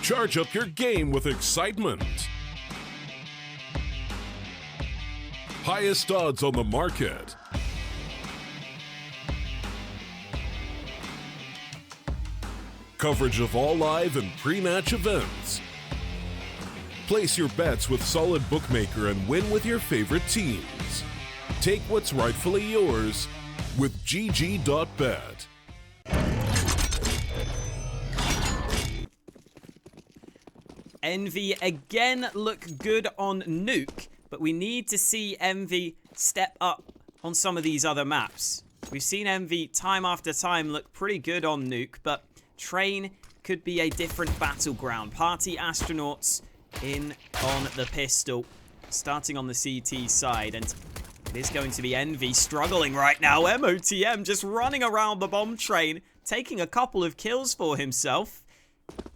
Charge up your game with excitement. Highest odds on the market. Coverage of all live and pre-match events. Place your bets with Solid Bookmaker and win with your favorite teams. Take what's rightfully yours with GG.bet. Envy again look good on Nuke, but we need to see Envy step up on some of these other maps. We've seen Envy time after time look pretty good on Nuke, but Train could be a different battleground. Party Astronauts in on the pistol, starting on the CT side, and it is going to be Envy struggling right now. MOTM just running around the bomb train, taking a couple of kills for himself.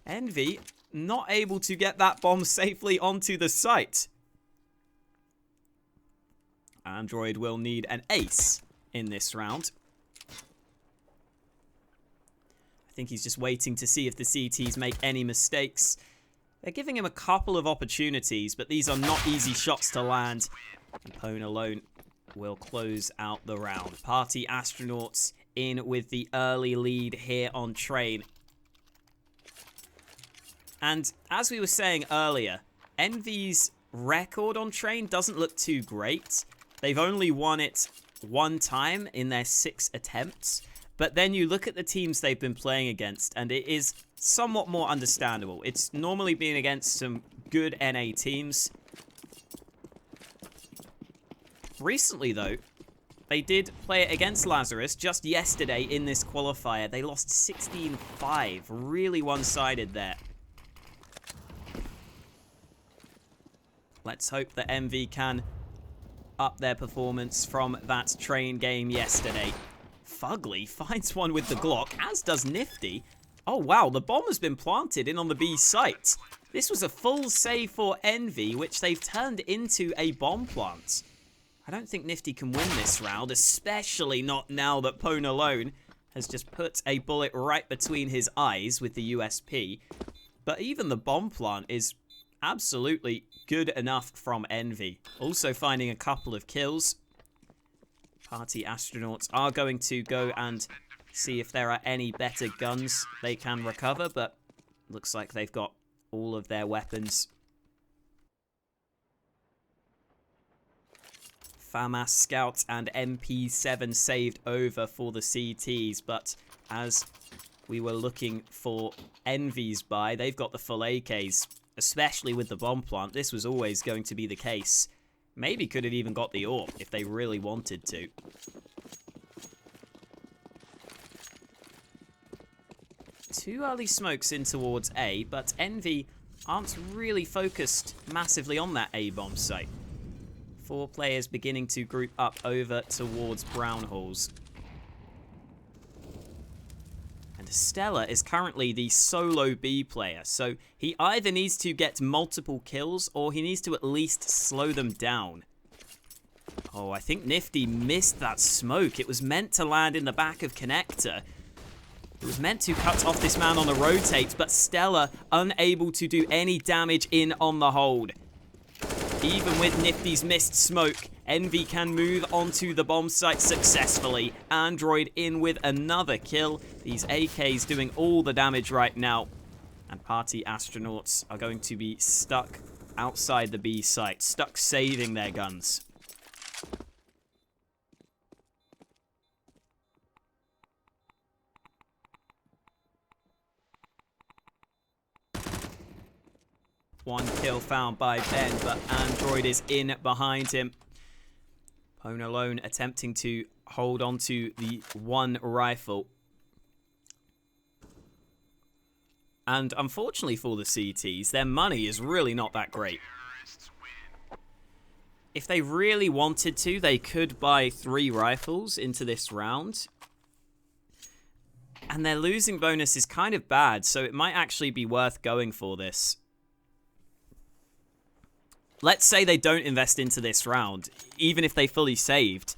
Envy not able to get that bomb safely onto the site. Android will need an ace in this round. I think he's just waiting to see if the CTs make any mistakes. They're giving him a couple of opportunities, but these are not easy shots to land. And Pone alone will close out the round. Party Astronauts in with the early lead here on Train. And as we were saying earlier, Envy's record on Train doesn't look too great. They've only won it one time in their 6 attempts. But then you look at the teams they've been playing against, and it is somewhat more understandable. It's normally been against some good NA teams. Recently, though, they did play it against Lazarus just yesterday in this qualifier. They lost 16-5. Really one-sided there. Let's hope that MV can up their performance from that Train game yesterday. Fugly finds one with the Glock, as does Nifty. Oh wow, the bomb has been planted in on the B site. This was a full save for Envy, which they've turned into a bomb plant. I don't think Nifty can win this round, especially not now that Pone alone has just put a bullet right between his eyes with the USP. But even the bomb plant is absolutely good enough from Envy. Also finding a couple of kills. Party Astronauts are going to go and see if there are any better guns they can recover, but looks like they've got all of their weapons. FAMAS Scout and MP7 saved over for the CTs, but as we were looking for Envy's buy, they've got the full AKs, especially with the bomb plant. This was always going to be the case. Maybe could have even got the AWP if they really wanted to. Two early smokes in towards A, but Envy aren't really focused massively on that A bomb site. 4 players beginning to group up over towards Brown Halls. And Stella is currently the solo B player, so he either needs to get multiple kills or he needs to at least slow them down. Oh, I think Nifty missed that smoke. It was meant to land in the back of Connector. It was meant to cut off this man on the rotate, but Stella unable to do any damage in on the hold. Even with Nifty's missed smoke, Envy can move onto the bomb site successfully. Android in with another kill. These AKs doing all the damage right now. And Party Astronauts are going to be stuck outside the B site, stuck saving their guns. One kill found by Ben, but Android is in behind him. Pone alone attempting to hold on to the one rifle. And unfortunately for the CTs, their money is really not that great. If they really wanted to, they could buy 3 rifles into this round. And their losing bonus is kind of bad, so it might actually be worth going for this. Let's say they don't invest into this round. Even if they fully saved,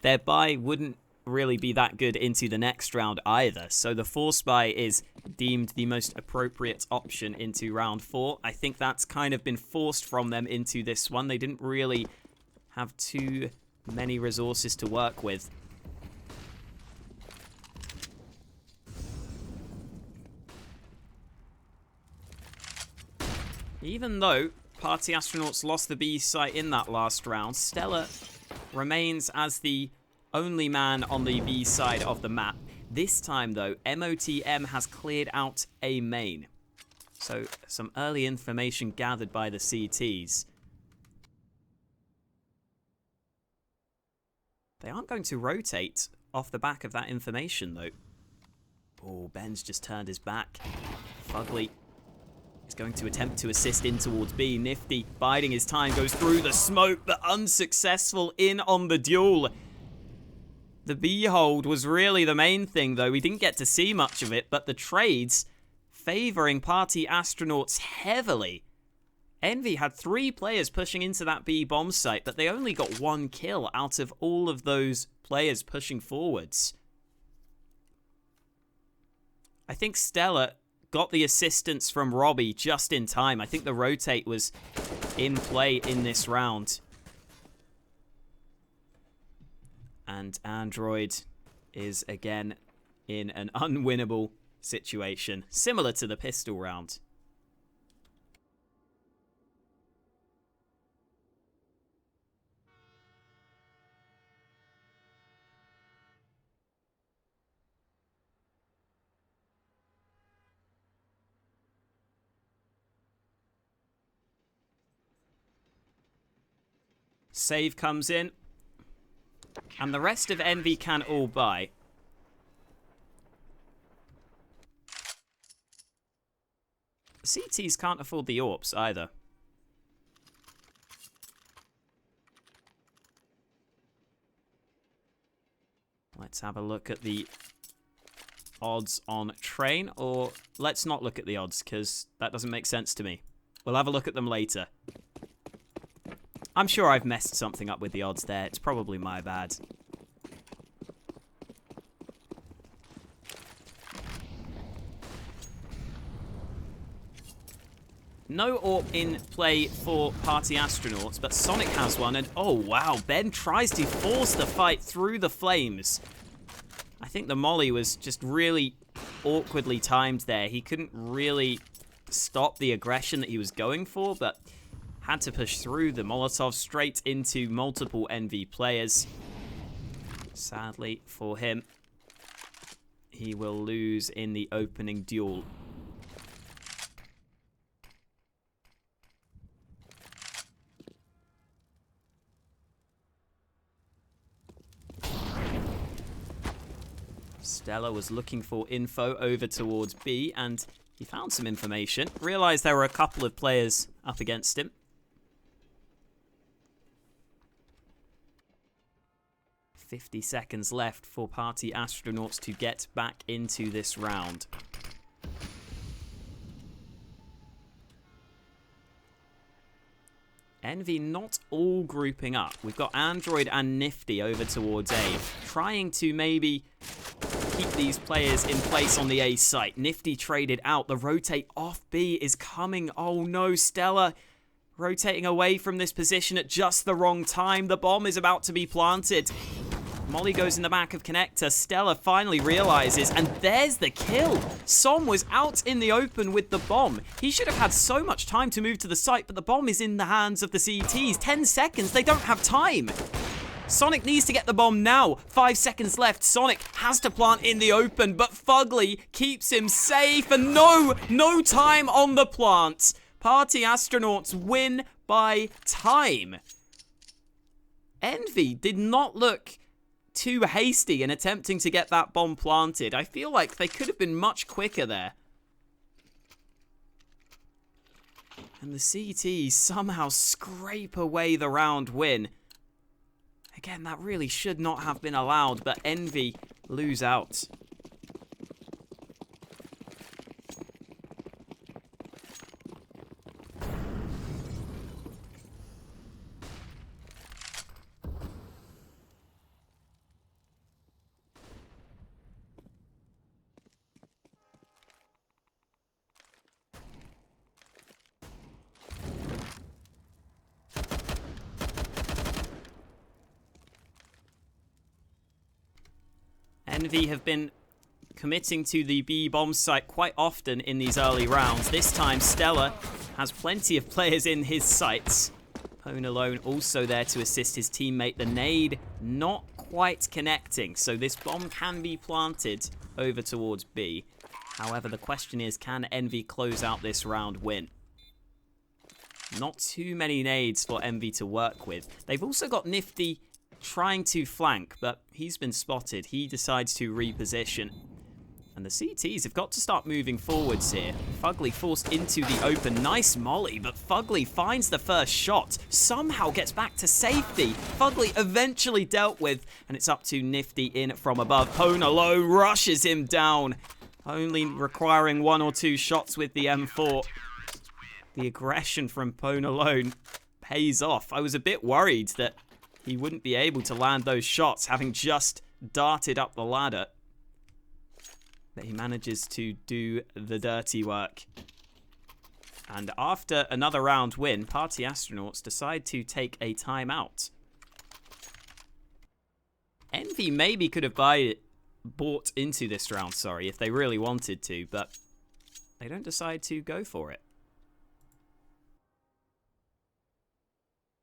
their buy wouldn't really be that good into the next round either. So the Force Buy is deemed the most appropriate option into round 4. I think that's kind of been forced from them into this one. They didn't really have too many resources to work with. Even though Party Astronauts lost the B site in that last round, Stella remains as the only man on the B side of the map. This time, though, MOTM has cleared out A main. So, some early information gathered by the CTs. They aren't going to rotate off the back of that information, though. Oh, Ben's just turned his back. Fugly is going to attempt to assist in towards B. Nifty, biding his time, goes through the smoke, but unsuccessful in on the duel. The B hold was really the main thing, though. We didn't get to see much of it, but the trades favoring Party Astronauts heavily. Envy had 3 players pushing into that B bomb site, but they only got 1 kill out of all of those players pushing forwards. I think Stella got the assistance from Robbie just in time. I think the rotate was in play in this round. And Android is again in an unwinnable situation, similar to the pistol round. Save comes in. And the rest of Envy can all buy. CTs can't afford the AWPs either. Let's have a look at the odds on train. Or let's not look at the odds, because that doesn't make sense to me. We'll have a look at them later. I'm sure I've messed something up with the odds there. It's probably my bad. No AWP in play for Party Astronauts, but Sonic has one, and oh wow, Ben tries to force the fight through the flames. I think the molly was just really awkwardly timed there. He couldn't really stop the aggression that he was going for, but had to push through the Molotov straight into multiple Envy players. Sadly for him, he will lose in the opening duel. Stella was looking for info over towards B, and he found some information. Realized there were a couple of players up against him. 50 seconds left for Party Astronauts to get back into this round. Envy not all grouping up. We've got Android and Nifty over towards A, trying to maybe keep these players in place on the A site. Nifty traded out. The rotate off B is coming. Oh no, Stella rotating away from this position at just the wrong time. The bomb is about to be planted. Molly goes in the back of Connector. Stella finally realizes, and there's the kill. Som was out in the open with the bomb. He should have had so much time to move to the site, but the bomb is in the hands of the CTs. 10 seconds, they don't have time. Sonic needs to get the bomb now. 5 seconds left. Sonic has to plant in the open, but Fugly keeps him safe, and no time on the plant. Party Astronauts win by time. Envy did not look too hasty in attempting to get that bomb planted. I feel like they could have been much quicker there. And the CTs somehow scrape away the round win. Again, that really should not have been allowed, but Envy lose out. Envy have been committing to the B bomb site quite often in these early rounds. This time, Stella has plenty of players in his sights. Pone alone also there to assist his teammate. The nade not quite connecting, so this bomb can be planted over towards B. However, the question is, can Envy close out this round win? Not too many nades for Envy to work with. They've also got Nifty trying to flank, but he's been spotted. He decides to reposition. And the CTs have got to start moving forwards here. Fugly forced into the open. Nice molly, but Fugly finds the first shot. Somehow gets back to safety. Fugly eventually dealt with, and it's up to Nifty in from above. Pone alone rushes him down, only requiring 1 or 2 shots with the M4. The aggression from Pone alone pays off. I was a bit worried that he wouldn't be able to land those shots, having just darted up the ladder. But he manages to do the dirty work. And after another round win, Party Astronauts decide to take a timeout. Envy maybe could have bought into this round, if they really wanted to, but they don't decide to go for it.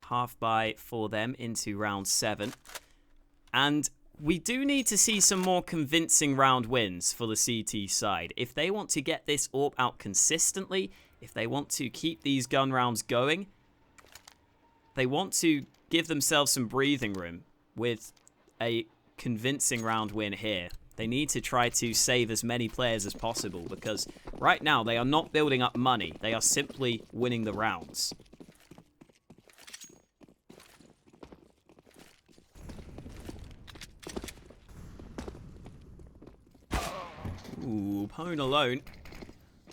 Half buy for them into round 7. And we do need to see some more convincing round wins for the CT side. If they want to get this AWP out consistently, if they want to keep these gun rounds going, they want to give themselves some breathing room with a convincing round win here. They need to try to save as many players as possible, because right now they are not building up money. They are simply winning the rounds. Ooh, Pone alone.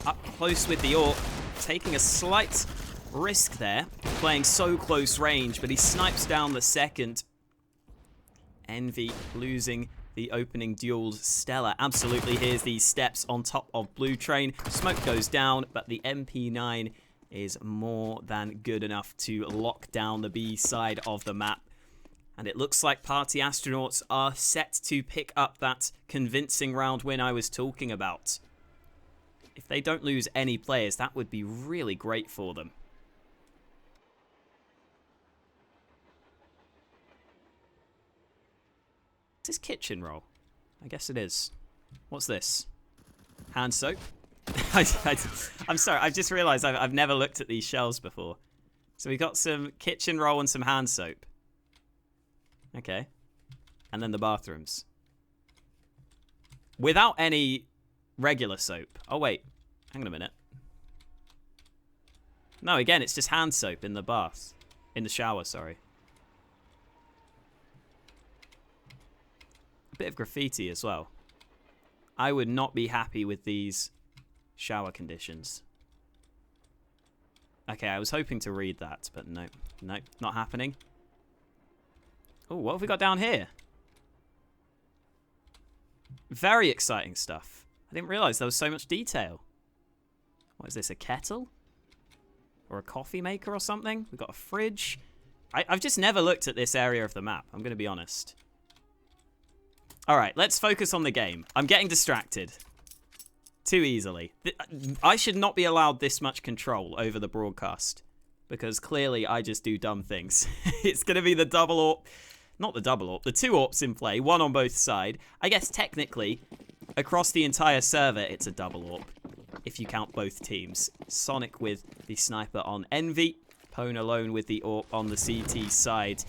Up close with the AWP. Taking a slight risk there. Playing so close range, but he snipes down the second. Envy losing the opening duels. Stella absolutely hears these steps on top of Blue Train. Smoke goes down, but the MP9 is more than good enough to lock down the B side of the map. And it looks like Party Astronauts are set to pick up that convincing round win I was talking about. If they don't lose any players, that would be really great for them. Is this kitchen roll? I guess it is. What's this? Hand soap? I'm sorry, I've just realised I've never looked at these shelves before. So we've got some kitchen roll and some hand soap. Okay. And then the bathrooms. Without any regular soap. Oh, wait. Hang on a minute. No, again, it's just hand soap in the bath. In the shower, sorry. A bit of graffiti as well. I would not be happy with these shower conditions. Okay, I was hoping to read that, but no. Nope, not happening. Oh, what have we got down here? Very exciting stuff. I didn't realize there was so much detail. What is this, a kettle? Or a coffee maker or something? We've got a fridge. I've just never looked at this area of the map, I'm going to be honest. Alright, let's focus on the game. I'm getting distracted. Too easily. I should not be allowed this much control over the broadcast. Because clearly I just do dumb things. It's going to be the double AWP. Not the double AWP, the 2 AWPs in play, 1 on both sides. I guess technically, across the entire server, it's a double AWP, if you count both teams. Sonic with the sniper on Envy, Pone alone with the AWP on the CT side.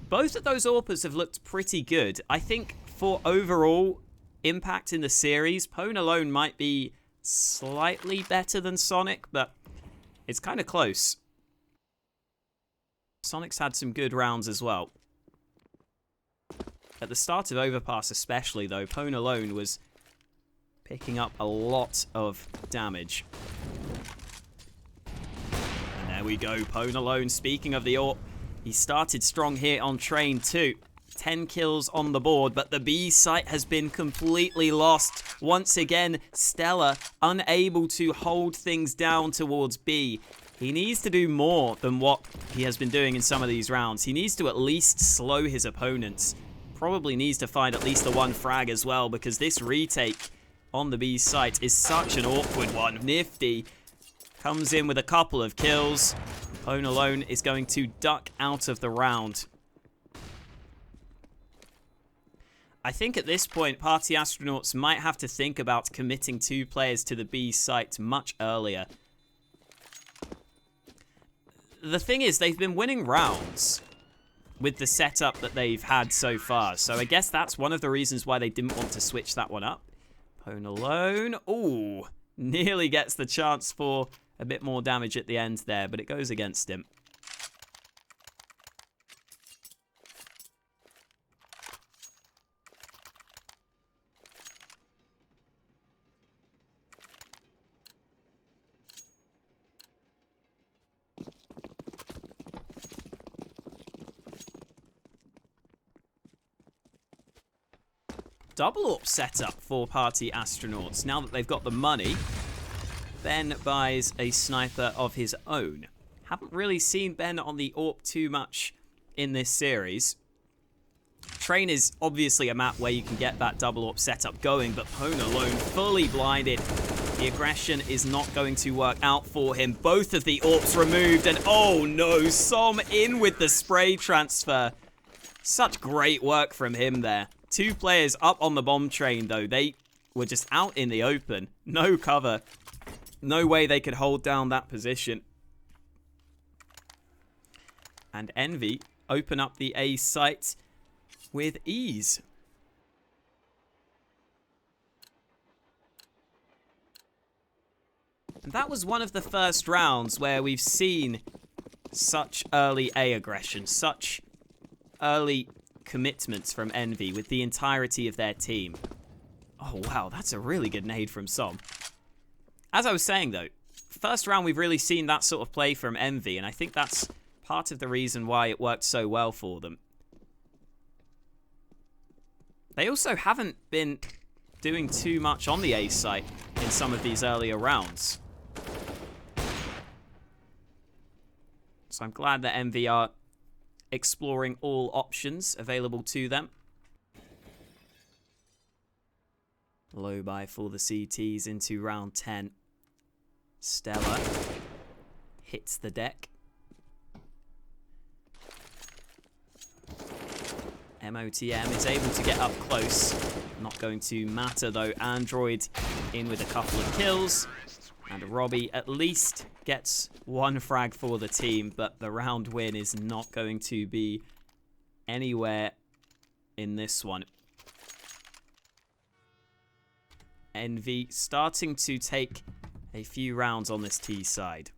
Both of those AWPers have looked pretty good. I think for overall impact in the series, Pone alone might be slightly better than Sonic, but it's kind of close. Sonic's had some good rounds as well. At the start of Overpass especially, though, Pone alone was picking up a lot of damage. And there we go, Pone alone. Speaking of the AWP, he started strong here on Train 2. 10 kills on the board, but the B site has been completely lost. Once again, Stella unable to hold things down towards B. He needs to do more than what he has been doing in some of these rounds. He needs to at least slow his opponents. probably needs to find at least the one frag as well, because this retake on the B site is such an awkward one. Nifty comes in with a couple of kills. Pwn Alone is going to duck out of the round. I think at this point, Party Astronauts might have to think about committing 2 players to the B site much earlier. The thing is, they've been winning rounds with the setup that they've had so far. So I guess that's one of the reasons why they didn't want to switch that one up. Pwn Alone. Ooh, nearly gets the chance for a bit more damage at the end there, but it goes against him. Double AWP setup for Party Astronauts. Now that they've got the money, Ben buys a sniper of his own. Haven't really seen Ben on the AWP too much in this series. Train is obviously a map where you can get that double AWP setup going, but Pwn Alone fully blinded. The aggression is not going to work out for him. Both of the AWPs removed, and oh no, Som in with the spray transfer. Such great work from him there. 2 players up on the bomb train, though. They were just out in the open. No cover. No way they could hold down that position. And Envy open up the A site with ease. And that was one of the first rounds where we've seen such early A aggression, such early commitments from Envy with the entirety of their team. Oh wow, that's a really good nade from Som. As I was saying though, first round we've really seen that sort of play from Envy, and I think that's part of the reason why it worked so well for them. They also haven't been doing too much on the A site in some of these earlier rounds. So I'm glad that Envy are exploring all options available to them. Low buy for the CTs into round 10. Stella hits the deck. MOTM is able to get up close. Not going to matter though. Android in with a couple of kills. And Robbie at least gets 1 frag for the team, but the round win is not going to be anywhere in this one. Envy starting to take a few rounds on this T side.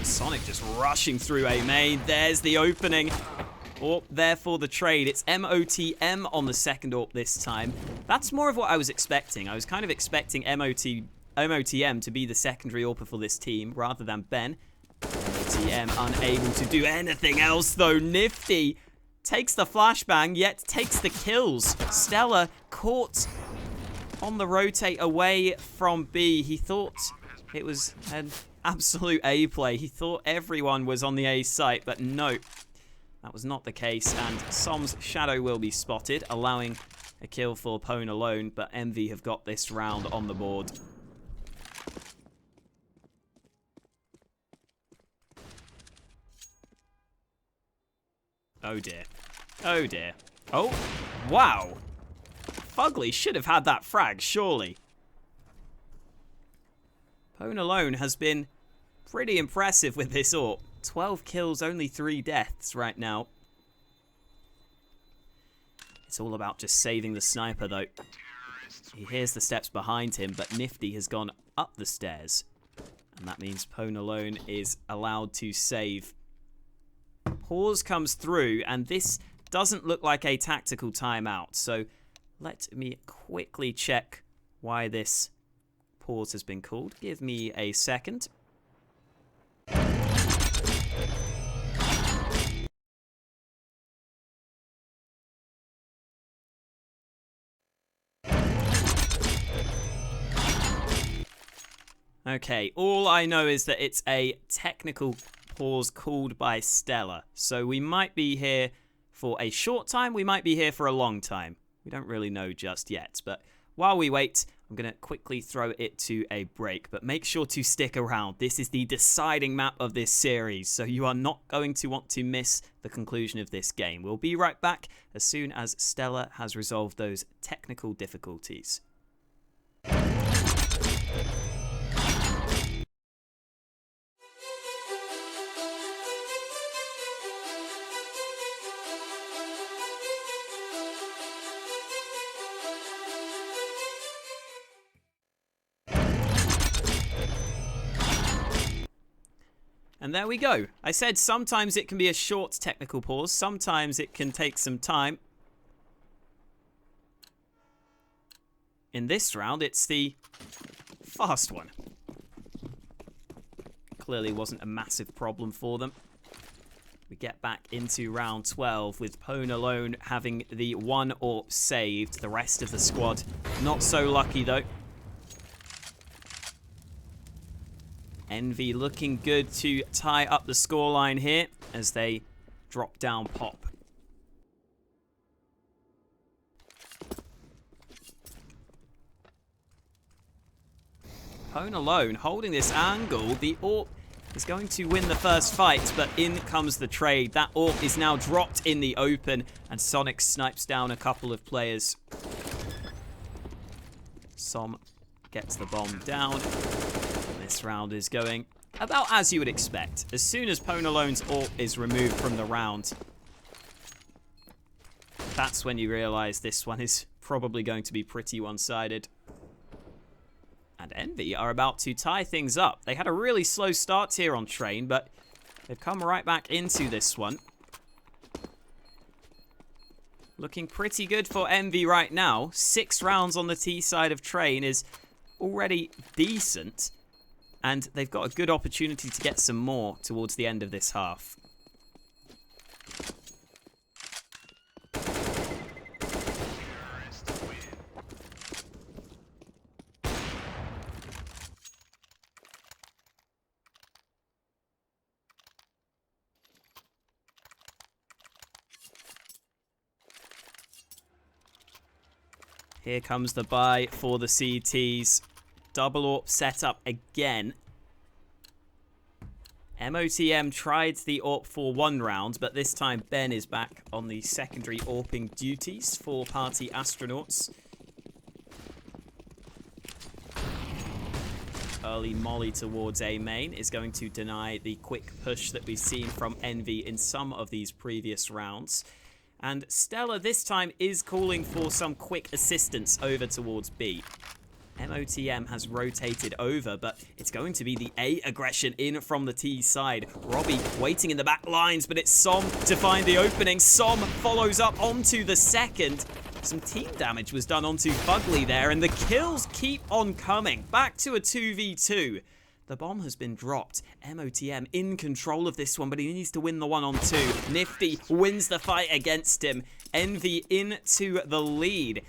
Sonic just rushing through A main. There's the opening. AWP there for the trade. It's MOTM on the second AWP this time. That's more of what I was expecting. I was kind of expecting MOTM to be the secondary AWPer for this team rather than Ben. MOTM unable to do anything else though. Nifty takes the flashbang, yet takes the kills. Stella caught on the rotate away from B. He thought it was an absolute A play. He thought everyone was on the A site, but no. That was not the case, and Som's shadow will be spotted, allowing a kill for Pwn Alone, but Envy have got this round on the board. Oh dear. Oh dear. Oh, wow. Fugly should have had that frag, surely. Pwn Alone has been pretty impressive with this AWP. 12 kills, only 3 deaths right now. It's all about just saving the sniper, though. He hears the steps behind him, but Nifty has gone up the stairs. And that means Pwn Alone is allowed to save. Pause comes through, and this doesn't look like a tactical timeout. So let me quickly check why this pause has been called. Give me a second. Okay, all I know is that it's a technical pause called by Stella. So we might be here for a short time, we might be here for a long time. We don't really know just yet, but while we wait, I'm going to quickly throw it to a break, but make sure to stick around. This is the deciding map of this series, so you are not going to want to miss the conclusion of this game. We'll be right back as soon as Stella has resolved those technical difficulties. And there we go. I said sometimes it can be a short technical pause, sometimes it can take some time. In this round, it's the fast one. Clearly wasn't a massive problem for them. We get back into round 12 with Pwn alone having the one AWP saved. The rest of the squad not so lucky though. Envy looking good to tie up the scoreline here as they drop down pop. Pwn alone holding this angle. The AWP is going to win the first fight, but in comes the trade. That AWP is now dropped in the open, and Sonic snipes down a couple of players. Som gets the bomb down. This round is going about as you would expect. As soon as Pwn alone's AWP is removed from the round, that's when you realize this one is probably going to be pretty one-sided. And Envy are about to tie things up. They had a really slow start here on Train, but they've come right back into this one. Looking pretty good for Envy right now. 6 rounds on the T side of Train is already decent. And they've got a good opportunity to get some more towards the end of this half. Here comes the buy for the CTs. Double AWP set up again. MOTM tried the AWP for 1 round, but this time Ben is back on the secondary AWPing duties for Party Astronauts. Early molly towards A main is going to deny the quick push that we've seen from Envy in some of these previous rounds. And Stella this time is calling for some quick assistance over towards B. MOTM has rotated over, but it's going to be the A aggression in from the T side. Robbie waiting in the back lines, but it's Som to find the opening. Som follows up onto the second. Some team damage was done onto Fugly there, and the kills keep on coming. Back to a 2v2. The bomb has been dropped. MOTM in control of this one, but he needs to win the 1-on-2. Nifty wins the fight against him. Envy into the lead.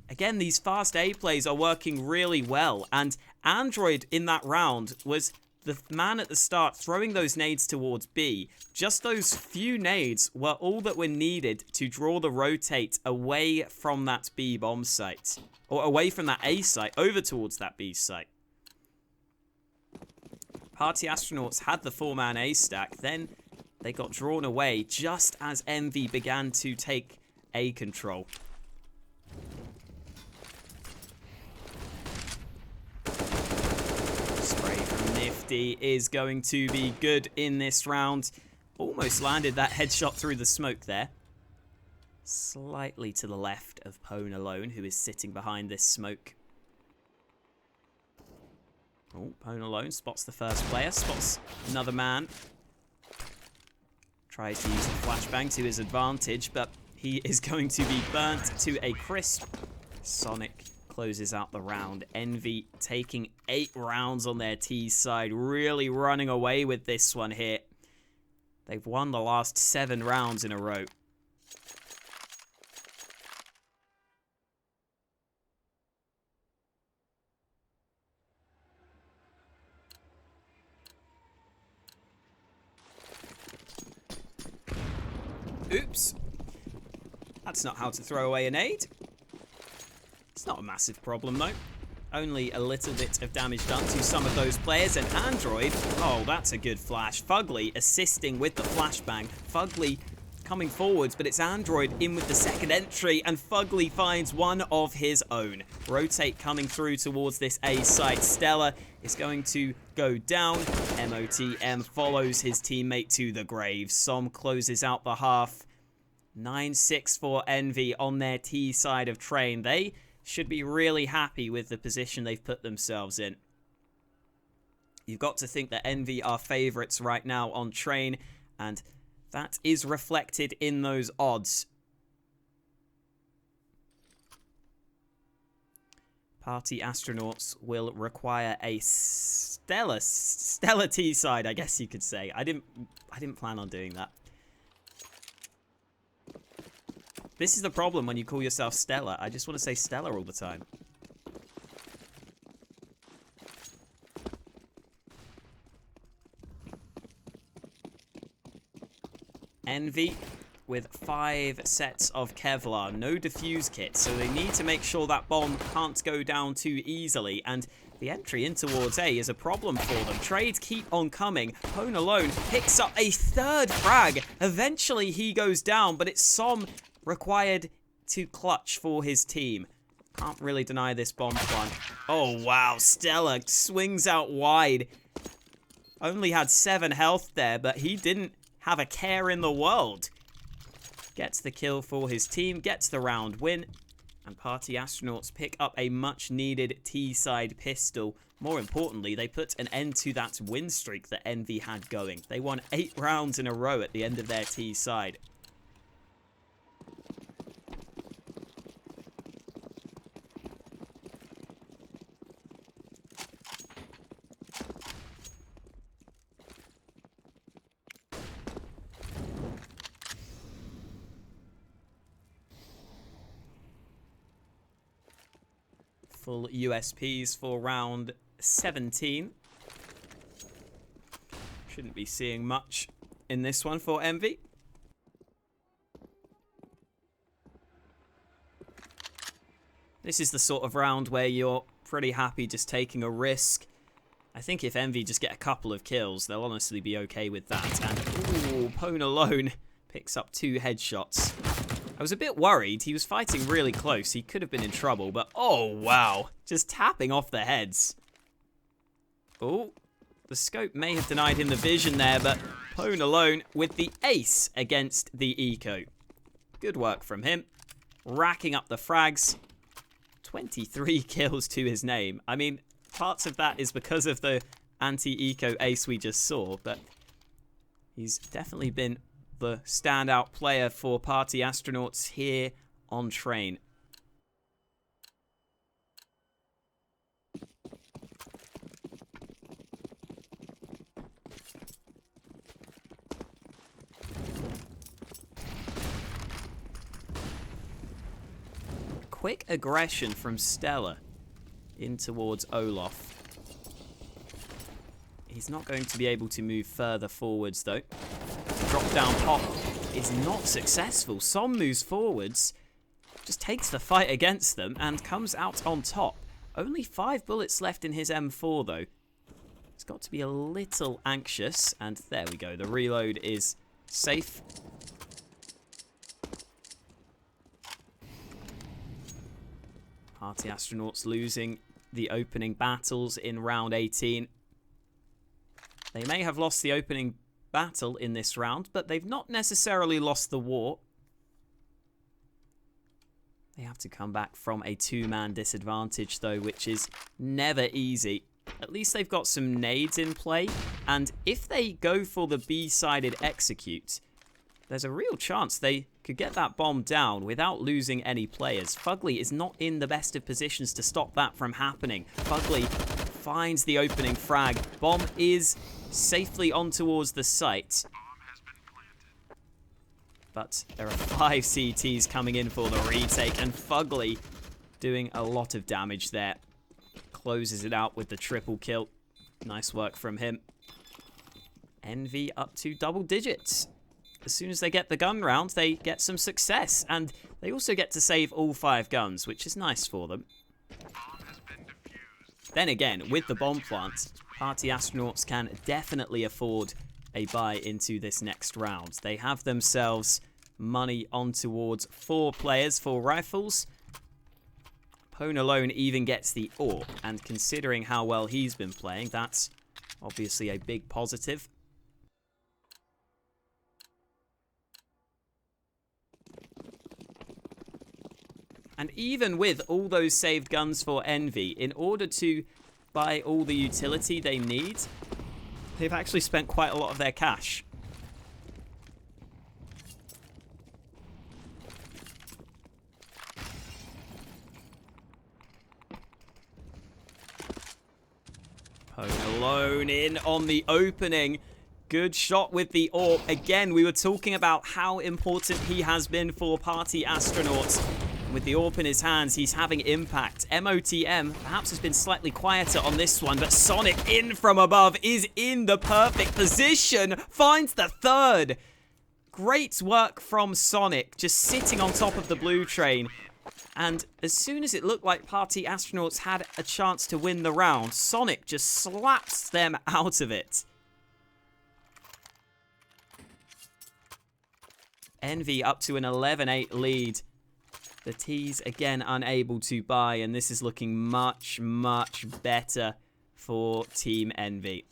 Again, these fast A plays are working really well, and Android in that round was the man at the start throwing those nades towards B. Just those few nades were all that were needed to draw the rotate away from that B bomb site, or away from that A site, over towards that B site. Party Astronauts had the 4-man A stack, then they got drawn away just as Envy began to take A control. Spray from Nifty is going to be good in this round. Almost landed that headshot through the smoke there. Slightly to the left of Pwn alone, who is sitting behind this smoke. Oh, Pwn alone spots the first player, spots another man. Tries to use the flashbang to his advantage, but he is going to be burnt to a crisp. Sonic closes out the round. Envy taking 8 rounds on their T side, really running away with this one here. They've won the last 7 rounds in a row. Oops. That's not how to throw away a nade. It's not a massive problem, though. Only a little bit of damage done to some of those players. And Android, oh, that's a good flash. Fugly assisting with the flashbang. Fugly coming forwards, but it's Android in with the second entry, and Fugly finds one of his own. Rotate coming through towards this A site. Stella is going to go down. MOTM follows his teammate to the grave. Som closes out the half. 9-6 for Envy on their T side of Train. They should be really happy with the position they've put themselves in. You've got to think that Envy are favourites right now on Train, and that is reflected in those odds. Party Astronauts will require a stellar T side, I guess you could say. I didn't plan on doing that. This is the problem when you call yourself Stellar. I just want to say Stellar all the time. Envy with 5 sets of Kevlar, no defuse kit, so they need to make sure that bomb can't go down too easily, and the entry in towards A is a problem for them. Trades keep on coming. Pone alone picks up a third frag. Eventually he goes down, but it's Som required to clutch for his team. Can't really deny this bomb one. Oh wow, Stella swings out wide. Only had 7 health there, but he didn't have a care in the world. Gets the kill for his team, gets the round win, and Party Astronauts pick up a much-needed T-side pistol. More importantly, they put an end to that win streak that Envy had going. They won 8 rounds in a row at the end of their T-side. Full USPs for round 17. Shouldn't be seeing much in this one for Envy. This is the sort of round where you're pretty happy just taking a risk. I think if Envy just get a couple of kills, they'll honestly be okay with that. And, ooh, Pone alone picks up 2 headshots. I was a bit worried. He was fighting really close. He could have been in trouble, but oh, wow. Just tapping off the heads. Oh, the scope may have denied him the vision there, but Pone alone with the ace against the eco. Good work from him. Racking up the frags. 23 kills to his name. I mean, parts of that is because of the anti-eco ace we just saw, but he's definitely been the standout player for Party Astronauts here on Train. Quick aggression from Stella in towards Olaf. He's not going to be able to move further forwards though. Drop down pop is not successful. Som moves forwards, just takes the fight against them and comes out on top. Only 5 bullets left in his M4 though. He's got to be a little anxious, and there we go. The reload is safe. Party Astronauts losing the opening battles in round 18. They may have lost the opening battle in this round, but they've not necessarily lost the war. They have to come back from a 2-man disadvantage though, which is never easy. At least they've got some nades in play, and if they go for the B-sided execute, there's a real chance they could get that bomb down without losing any players. Fugly is not in the best of positions to stop that from happening. Fugly finds the opening frag. Bomb is safely on towards the site. But there are 5 CTs coming in for the retake, and Fugly doing a lot of damage there. Closes it out with the triple kill. Nice work from him. Envy up to double digits. as soon as they get the gun round, they get some success. And they also get to save all 5 guns, which is nice for them. Then again, with the bomb plant, Party Astronauts can definitely afford a buy into this next round. They have themselves money on towards 4 players, 4 rifles. Pone alone even gets the AWP, and considering how well he's been playing, that's obviously a big positive. And even with all those saved guns for Envy, in order to buy all the utility they need, they've actually spent quite a lot of their cash. Pone alone in on the opening. Good shot with the AWP. Again, we were talking about how important he has been for Party Astronauts. With the AWP in his hands, he's having impact. MOTM perhaps has been slightly quieter on this one, but Sonic in from above is in the perfect position. Finds the 3rd. Great work from Sonic, just sitting on top of the blue train. And as soon as it looked like Party Astronauts had a chance to win the round, Sonic just slaps them out of it. Envy up to an 11-8 lead. The T's again unable to buy, and this is looking much, much better for Team Envy.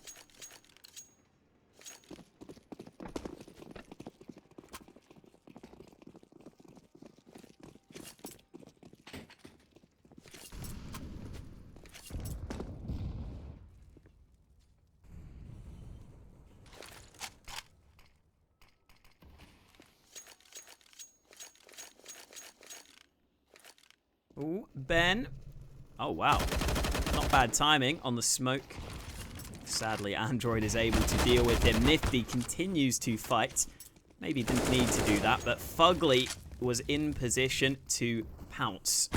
Ooh, Ben. Oh, wow. Not bad timing on the smoke. Sadly, Android is able to deal with him. Nifty continues to fight. Maybe didn't need to do that, but Fugly was in position to pounce.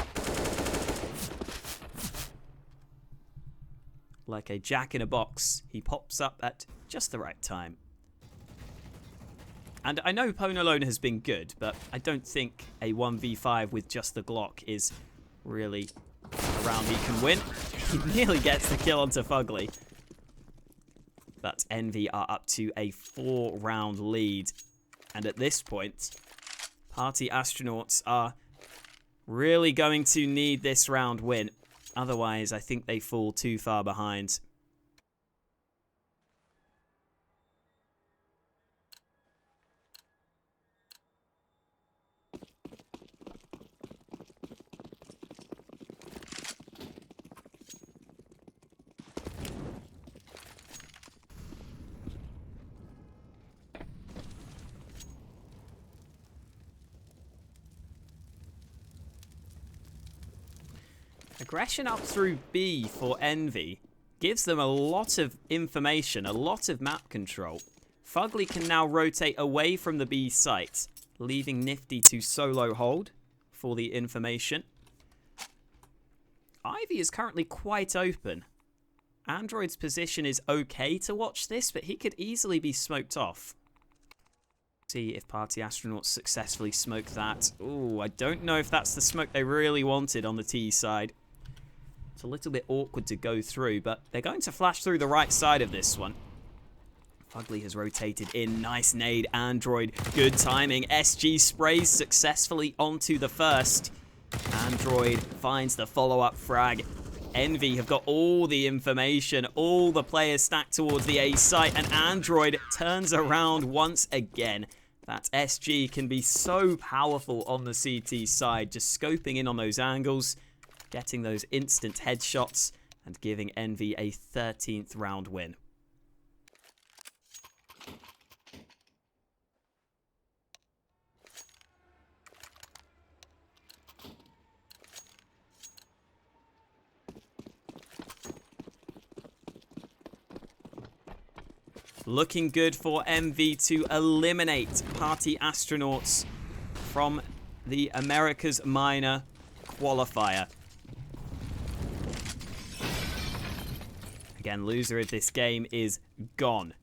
Like a jack in a box, he pops up at just the right time. And I know Pone alone has been good, but I don't think a 1v5 with just the Glock is really a round he can win. He nearly gets the kill onto Fugly. But Envy are up to a 4-round lead. And at this point, Party Astronauts are really going to need this round win. Otherwise, I think they fall too far behind. Aggression up through B for Envy gives them a lot of information, a lot of map control. Fugly can now rotate away from the B site, leaving Nifty to solo hold for the information. Ivy is currently quite open. Android's position is okay to watch this, but he could easily be smoked off. See if Party Astronauts successfully smoke that. Ooh, I don't know if that's the smoke they really wanted on the T side. It's a little bit awkward to go through, but they're going to flash through the right side of this one. Fugly has rotated in. Nice nade, Android. Good timing. SG sprays successfully onto the first. Android finds the follow-up frag. Envy have got all the information. All the players stacked towards the A site, and Android turns around once again. That SG can be so powerful on the CT side, just scoping in on those angles, getting those instant headshots, and giving Envy a 13th round win. Looking good for MV to eliminate Party Astronauts from the America's Minor Qualifier. Again, loser of this game is gone.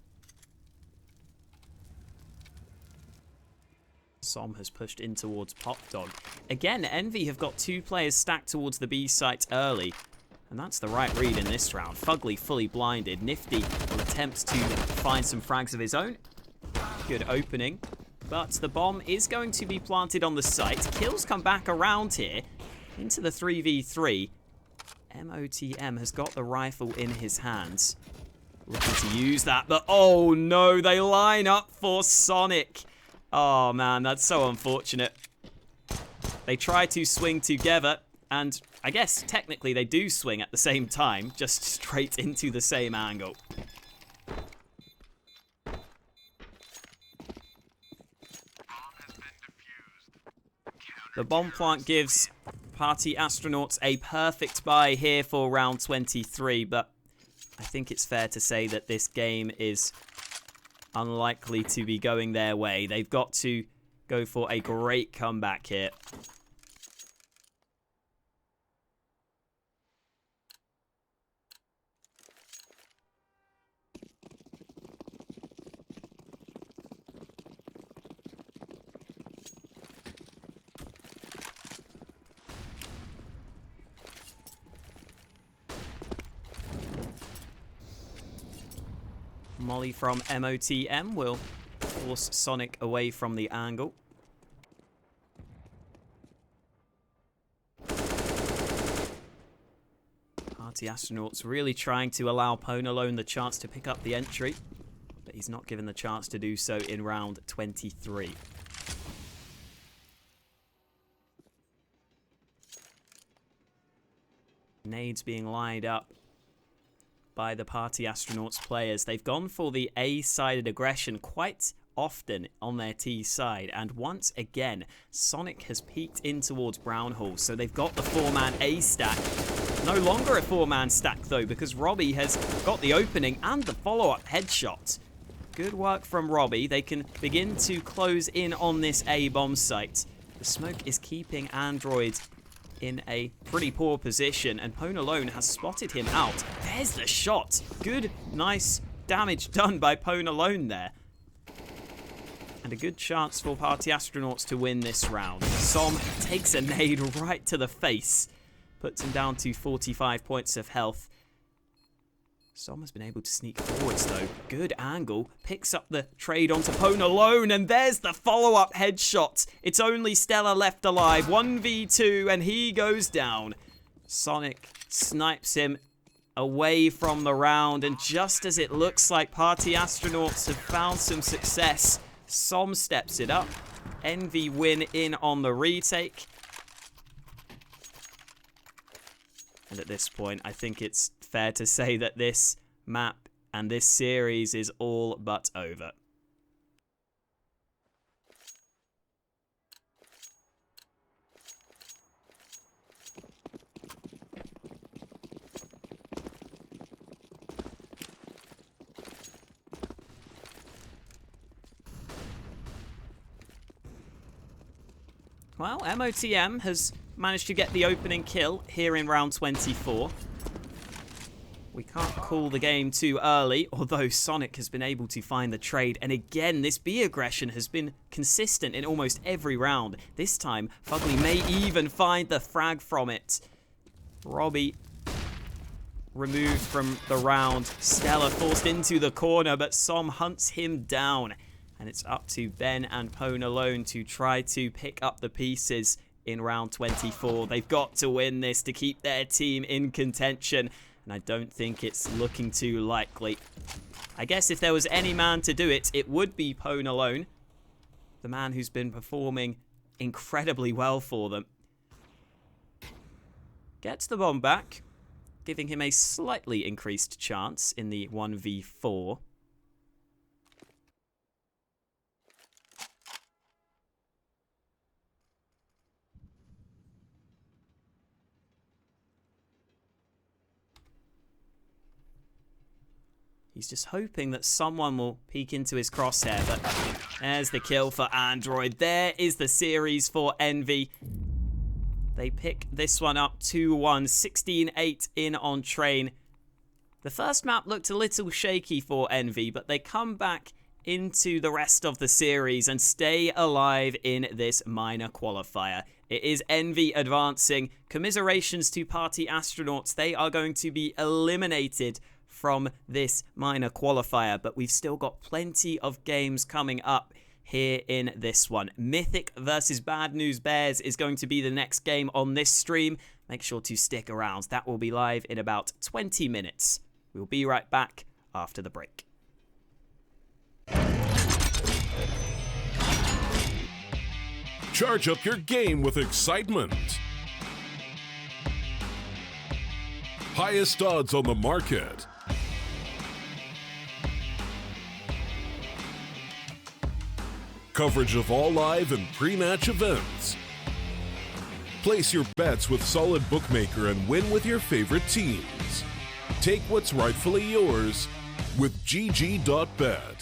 Som has pushed in towards Pop Dog. Again, Envy have got 2 players stacked towards the B site early. And that's the right read in this round. Fugly fully blinded. Nifty will attempt to find some frags of his own. Good opening. But the bomb is going to be planted on the site. Kills come back around here into the 3v3. MOTM has got the rifle in his hands. Looking to use that, but oh no, they line up for Sonic. Oh man, that's so unfortunate. They try to swing together, and I guess technically they do swing at the same time, just straight into the same angle. The bomb plant gives PAsrtonauts a perfect buy here for round 23, but I think it's fair to say that this game is unlikely to be going their way. They've got to go for a great comeback here. Molly from MOTM will force Sonic away from the angle. PAsrtonauts really trying to allow Ponalone the chance to pick up the entry, but he's not given the chance to do so in round 23. Nades being lined up by the PAsrtonauts players. They've gone for the A-sided aggression quite often on their T side, and once again Sonic has peeked in towards Brownhall, so they've got the 4-man A stack. No longer a 4-man stack though, because Robbie has got the opening and the follow-up headshot. Good work from Robbie. They can begin to close in on this A bomb site. The smoke is keeping Android in a pretty poor position, and Ponalone has spotted him out. There's the shot. Good, nice damage done by Ponalone there. And a good chance for PAsrtonauts to win this round. Som takes a nade right to the face. Puts him down to 45 points of health. Som has been able to sneak forwards though. Good angle. Picks up the trade onto Ponalone, and there's the follow-up headshot. It's only Stella left alive. 1v2 and he goes down. Sonic snipes him away from the round, and just as it looks like PAsrtonauts have found some success, Som steps it up. Envy win in on the retake. And at this point, I think it's fair to say that this map and this series is all but over. Well, MOTM has managed to get the opening kill here in round 24. We can't call the game too early, although Sonic has been able to find the trade. And again, this B aggression has been consistent in almost every round. This time, Fugly may even find the frag from it. Robbie removed from the round. Stella forced into the corner, but Som hunts him down. And it's up to Ben and Ponalone to try to pick up the pieces in round 24. They've got to win this to keep their team in contention, and I don't think it's looking too likely. I guess if there was any man to do it, it would be Ponalone, the man who's been performing incredibly well for them. Gets the bomb back, giving him a slightly increased chance in the 1v4. He's just hoping that someone will peek into his crosshair, but there's the kill for Android. There is the series for Envy. They pick this one up 2-1, 16-8 in on Train. The first map looked a little shaky for Envy, but they come back into the rest of the series and stay alive in this minor qualifier. It is Envy advancing. Commiserations to Party Astronauts. They are going to be eliminated from this minor qualifier, but we've still got plenty of games coming up here in this one. Mythic versus Bad News Bears is going to be the next game on this stream. Make sure to stick around. That will be live in about 20 minutes. We'll be right back after the break. Charge up your game with excitement. Highest odds on the market. Coverage of all live and pre-match events. Place your bets with Solid Bookmaker and win with your favorite teams. Take what's rightfully yours with GG.bet.